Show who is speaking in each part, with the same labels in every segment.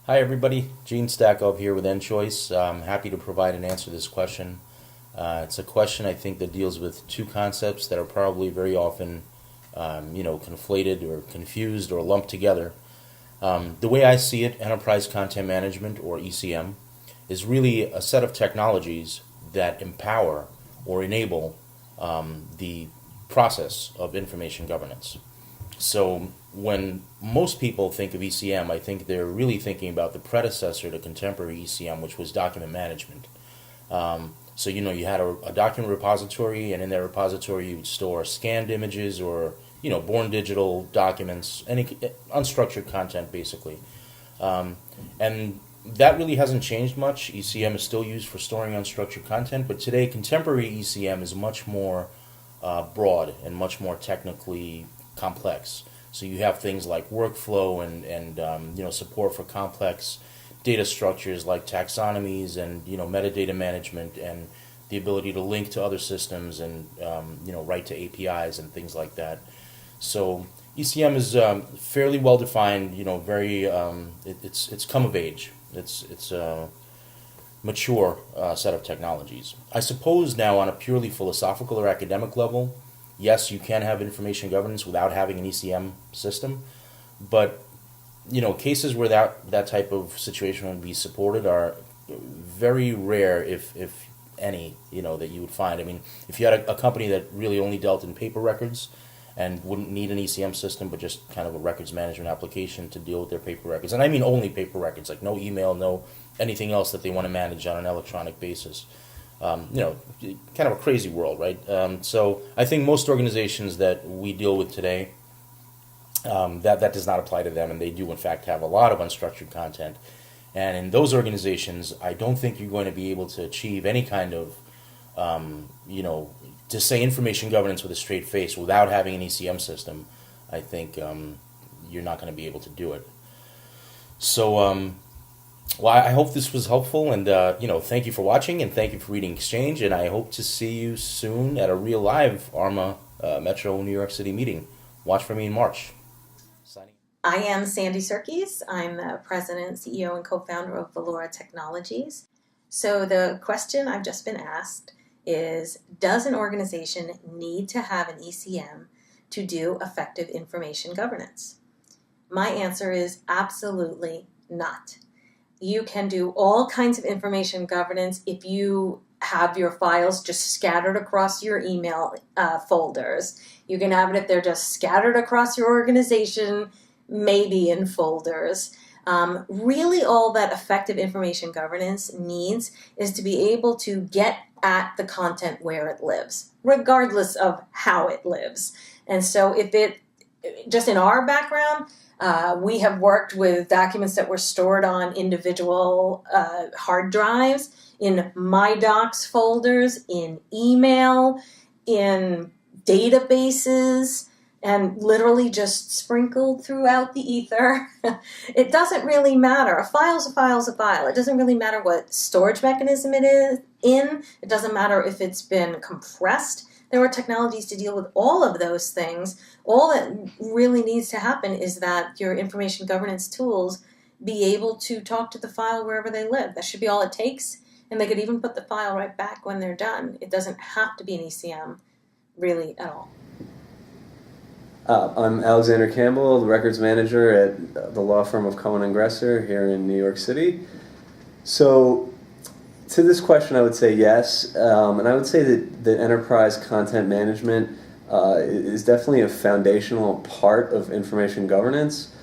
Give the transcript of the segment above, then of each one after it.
Speaker 1: Hi everybody, Gene Stakov here with EnChoice. I'm happy to provide an answer to this question. It's a question I think that deals with two concepts that are probably very often, conflated or confused or lumped together. The way I see it, Enterprise Content Management, or ECM, is really a set of technologies that empower or enable the process of information governance. So when most people think of ECM, I think they're really thinking about the predecessor to contemporary ECM, which was document management. You had a document repository, and in that repository you would store scanned images or born digital documents, any unstructured content basically. And that really hasn't changed much. ECM is still used for storing unstructured content, but today contemporary ECM is much more broad and much more technically complex. So you have things like workflow and support for complex data structures like taxonomies and metadata management and the ability to link to other systems and write to APIs and things like that. So ECM is fairly well defined. It's come of age. It's a mature set of technologies. I suppose now on a purely philosophical or academic level, yes, you can have information governance without having an ECM system, but cases where that type of situation would be supported are very rare, if any, that you would find. I mean, if you had a company that really only dealt in paper records and wouldn't need an ECM system, but just kind of a records management application to deal with their paper records, and I mean only paper records, like no email, no anything else that they want to manage on an electronic basis. Kind of a crazy world, right? So I think most organizations that we deal with today, that does not apply to them, and they do in fact have a lot of unstructured content. And in those organizations, I don't think you're going to be able to achieve any kind of, to say information governance with a straight face without having an ECM system. I think you're not going to be able to do it. So. Well, I hope this was helpful, and thank you for watching, and thank you for reading Exchange, and I hope to see you soon at a real live ARMA Metro New York City meeting. Watch for me in March. Signing.
Speaker 2: I am Sandy Serkis. I'm the president, CEO, and co-founder of Velora Technologies. So the question I've just been asked is, does an organization need to have an ECM to do effective information governance? My answer is absolutely not. You can do all kinds of information governance if you have your files just scattered across your email folders. You can have it if they're just scattered across your organization, maybe in folders. Really all that effective information governance needs is to be able to get at the content where it lives, regardless of how it lives. And so just in our background, we have worked with documents that were stored on individual hard drives, in My Docs folders, in email, in databases, and literally just sprinkled throughout the ether. It doesn't really matter. A file is a file is a file. It doesn't really matter what storage mechanism it is in. It doesn't matter if it's been compressed. There are technologies to deal with all of those things. All that really needs to happen is that your information governance tools be able to talk to the file wherever they live. That should be all it takes. And they could even put the file right back when they're done. It doesn't have to be an ECM, really, at all.
Speaker 3: I'm Alexander Campbell, the records manager at the law firm of Cohen & Gresser here in New York City. So, to this question, I would say yes, and I would say that enterprise content management is definitely a foundational part of information governance.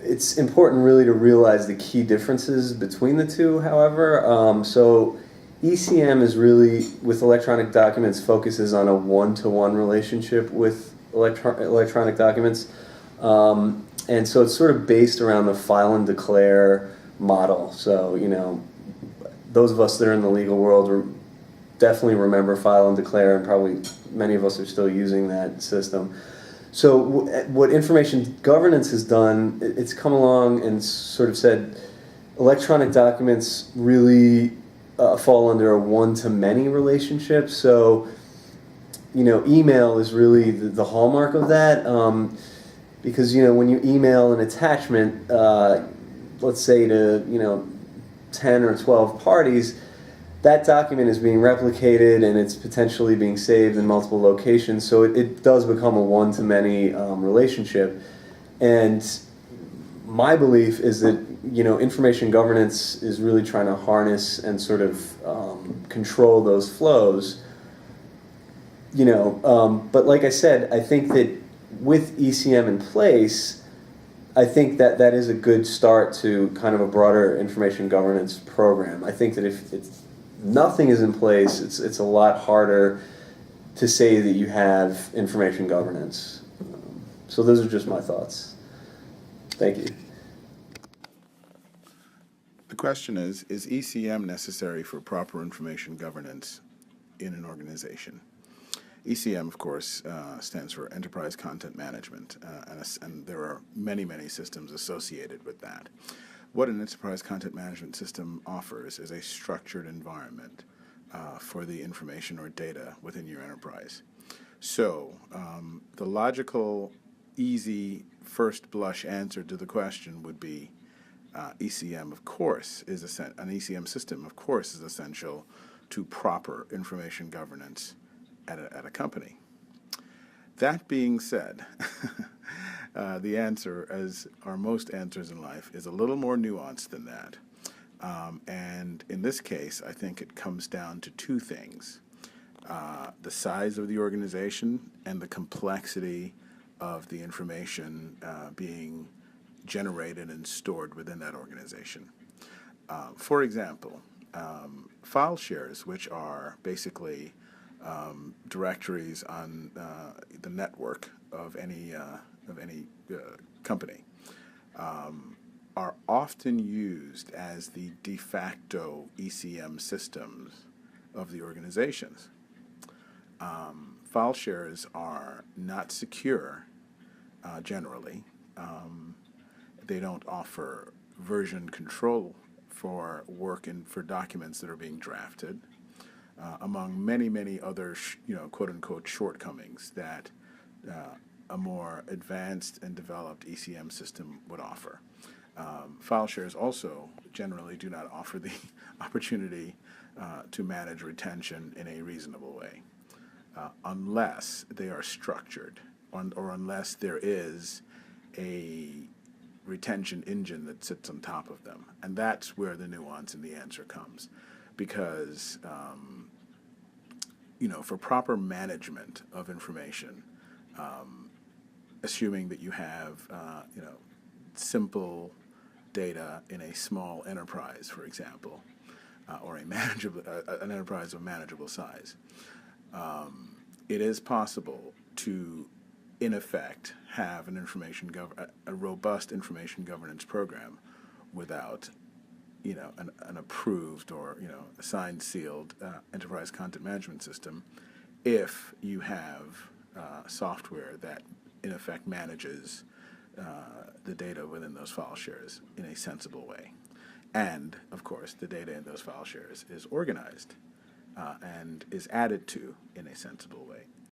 Speaker 3: It's important really to realize the key differences between the two, however. So ECM is really, with electronic documents, focuses on a one-to-one relationship with electronic documents. And so it's sort of based around the file and declare model. So, those of us that are in the legal world definitely remember file and declare, and probably many of us are still using that system. So what information governance has done, it's come along and sort of said electronic documents really fall under a one-to-many relationship. So, email is really the hallmark of that. because when you email an attachment, let's say to 10 or 12 parties, that document is being replicated and it's potentially being saved in multiple locations, so it does become a one-to-many relationship. And my belief is that information governance is really trying to harness and sort of control those flows. But like I said, I think that with ECM in place, I think that is a good start to kind of a broader information governance program. I think that if nothing is in place, it's a lot harder to say that you have information governance. So those are just my thoughts. Thank you.
Speaker 4: The question is ECM necessary for proper information governance in an organization? ECM, of course, stands for Enterprise Content Management, and there are many, many systems associated with that. What an Enterprise Content Management system offers is a structured environment for the information or data within your enterprise. So the logical, easy, first blush answer to the question would be ECM, of course, an ECM system, of course, is essential to proper information governance at a company. That being said, the answer, as are most answers in life, is a little more nuanced than that. And in this case, I think it comes down to two things. The size of the organization and the complexity of the information being generated and stored within that organization. For example, file shares, which are basically directories on the network of any company, are often used as the de facto ECM systems of the organizations. File shares are not secure generally. They don't offer version control for work and for documents that are being drafted, among many, many other, quote-unquote shortcomings that a more advanced and developed ECM system would offer. File shares also generally do not offer the opportunity to manage retention in a reasonable way, unless they are structured, or unless there is a retention engine that sits on top of them. And that's where the nuance in the answer comes. Because, for proper management of information, assuming that you have, simple data in a small enterprise, for example, or an enterprise of manageable size, it is possible to, in effect, have a robust information governance program without, an approved or a signed, sealed enterprise content management system, if you have software that, in effect, manages the data within those file shares in a sensible way. And, of course, the data in those file shares is organized and is added to in a sensible way.